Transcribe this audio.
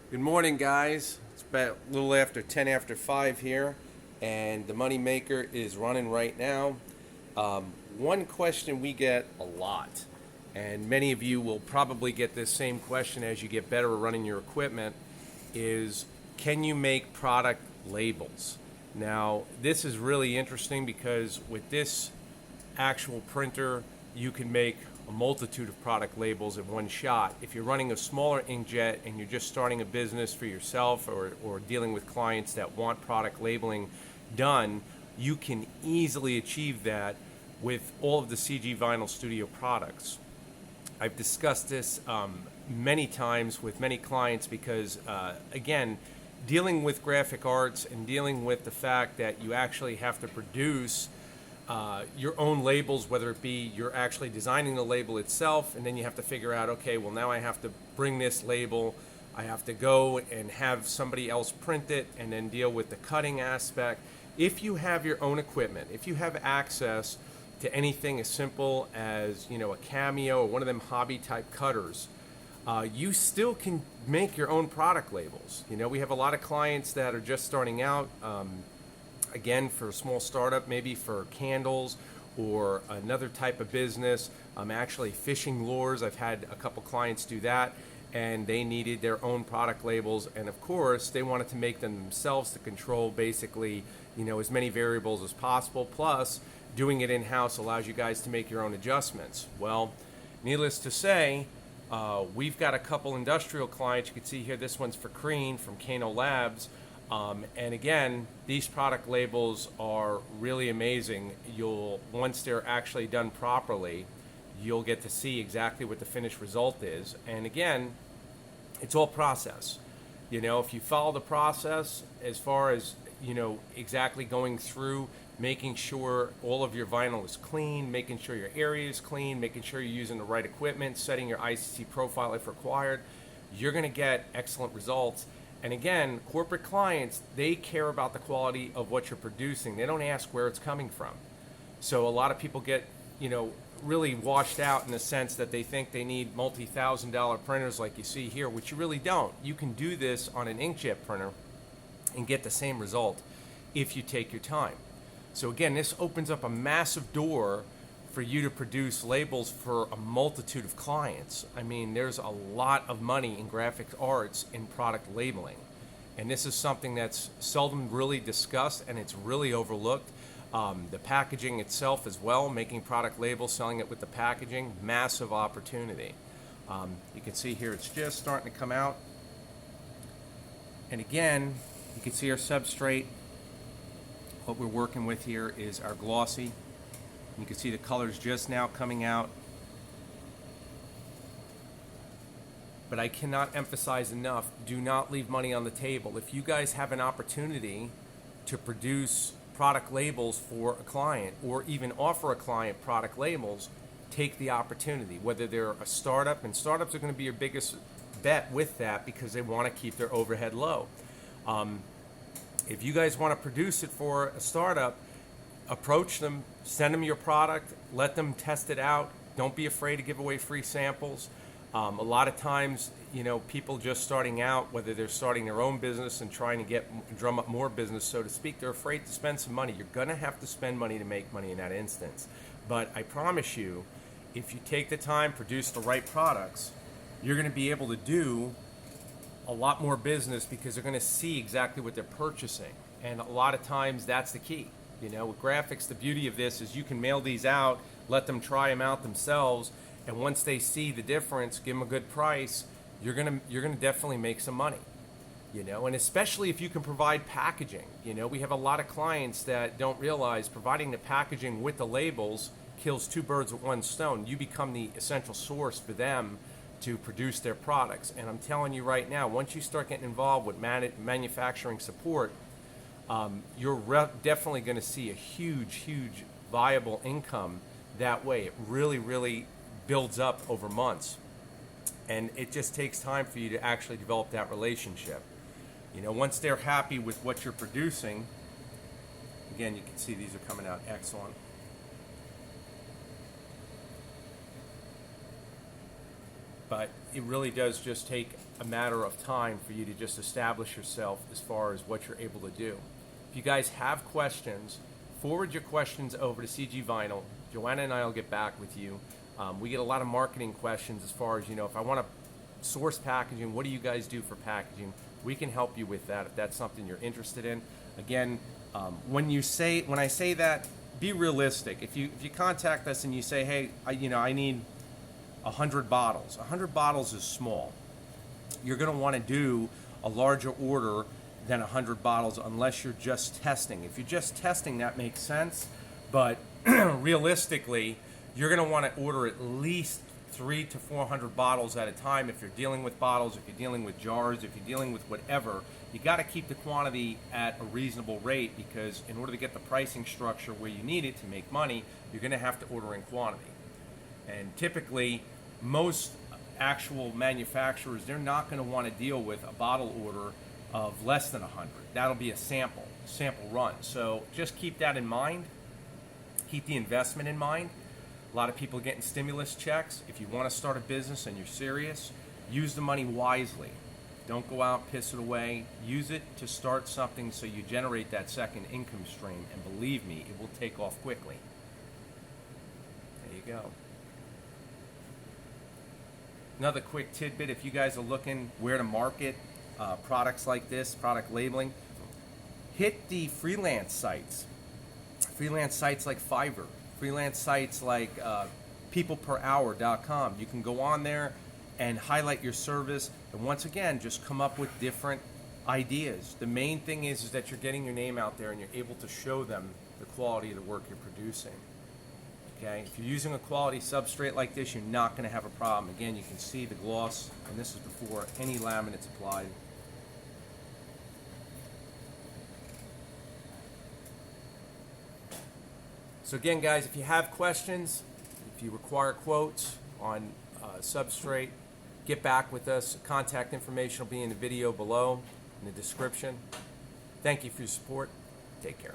Good morning, guys. It's about a little after 10 after 5 here, and the money maker is running right now. One question we get a lot, and many of you will probably get this same question as you get better at running your equipment, is can you make product labels? Now, this is really interesting because with this actual printer, you can make a multitude of product labels in one shot. If you're running a smaller inkjet and you're just starting a business for yourself or dealing with clients that want product labeling done, you can easily achieve that with all of the CG Vinyl Studio products. I've discussed this many times with many clients because, again, dealing with graphic arts and dealing with the fact that you actually have to produce your own labels, whether it be you're actually designing the label itself, and then you have to figure out, okay, well, now I have to bring this label, I have to go and have somebody else print it, and then deal with the cutting aspect. If you have your own equipment, if you have access to anything as simple as, a Cameo or one of them hobby type cutters, you still can make your own product labels. We have a lot of clients that are just starting out. Again, for a small startup, maybe for candles or another type of business, actually fishing lures. I've had a couple clients do that, and they needed their own product labels, and of course they wanted to make them themselves to control basically as many variables as possible. Plus, doing it in-house allows you guys to make your own adjustments. Well, needless to say, we've got a couple industrial clients. You can see here, this one's for Crane from Kano Labs. And again, these product labels are really amazing. Once they're actually done properly, you'll get to see exactly what the finished result is. And again, it's all process. If you follow the process as far as, exactly going through, making sure all of your vinyl is clean, making sure your area is clean, making sure you're using the right equipment, setting your ICC profile if required, you're going to get excellent results. And again, corporate clients, they care about the quality of what you're producing. They don't ask where it's coming from. So a lot of people get, really washed out in the sense that they think they need multi-$1,000 printers like you see here, which you really don't. You can do this on an inkjet printer and get the same result if you take your time. So again, this opens up a massive door for you to produce labels for a multitude of clients. I mean, there's a lot of money in graphic arts in product labeling. And this is something that's seldom really discussed, and it's really overlooked. The packaging itself as well, making product labels, selling it with the packaging, massive opportunity. You can see here it's just starting to come out. And again, you can see our substrate. What we're working with here is our Glossy. You can see the colors just now coming out. But I cannot emphasize enough, do not leave money on the table. If you guys have an opportunity to produce product labels for a client or even offer a client product labels, take the opportunity. Whether they're a startup, and startups are going to be your biggest bet with that because they want to keep their overhead low. If you guys want to produce it for a startup, approach them, send them your product, let them test it out. Don't be afraid to give away free samples. A lot of times, people just starting out, whether they're starting their own business and trying to drum up more business, so to speak, they're afraid to spend some money. You're going to have to spend money to make money in that instance. But I promise you, if you take the time, produce the right products, you're going to be able to do a lot more business because they're going to see exactly what they're purchasing. And a lot of times that's the key. With graphics, the beauty of this is you can mail these out, let them try them out themselves, and once they see the difference, give them a good price, you're gonna definitely make some money. And especially if you can provide packaging. We have a lot of clients that don't realize providing the packaging with the labels kills two birds with one stone. You become the essential source for them to produce their products. And I'm telling you right now, once you start getting involved with manufacturing support, you're definitely going to see a huge viable income that way. It really builds up over months, and it just takes time for you to actually develop that relationship. Once they're happy with what you're producing, again, you can see these are coming out excellent. But it really does just take a matter of time for you to just establish yourself as far as what you're able to do. If you guys have questions, forward your questions over to CG Vinyl. Joanna and I will get back with you. We get a lot of marketing questions as far as, if I want to source packaging, what do you guys do for packaging? We can help you with that if that's something you're interested in. Again, when I say that, be realistic. If you contact us and you say, hey, I need 100 bottles. 100 bottles is small. You're going to want to do a larger order than 100 bottles unless you're just testing. If you're just testing, that makes sense. But realistically, you're going to want to order at least 300 to 400 bottles at a time. If you're dealing with bottles, if you're dealing with jars, if you're dealing with whatever, you got to keep the quantity at a reasonable rate, because in order to get the pricing structure where you need it to make money, you're going to have to order in quantity. And typically, most actual manufacturers, they're not going to want to deal with a bottle order of less than 100. That'll be a sample run. So just keep that in mind. Keep the investment in mind. A lot of people getting stimulus checks. If you want to start a business and you're serious, use the money wisely. Don't go out, piss it away. Use it to start something so you generate that second income stream. And believe me, it will take off quickly. There you go. Another quick tidbit, if you guys are looking where to market products like this, product labeling, hit the freelance sites. Freelance sites like Fiverr, freelance sites like peopleperhour.com. You can go on there and highlight your service, and once again, just come up with different ideas. The main thing is that you're getting your name out there and you're able to show them the quality of the work you're producing. Okay, if you're using a quality substrate like this, you're not going to have a problem. Again, you can see the gloss, and this is before any laminate's applied. So again, guys, if you have questions, if you require quotes on substrate, get back with us. Contact information will be in the video below, in the description. Thank you for your support. Take care.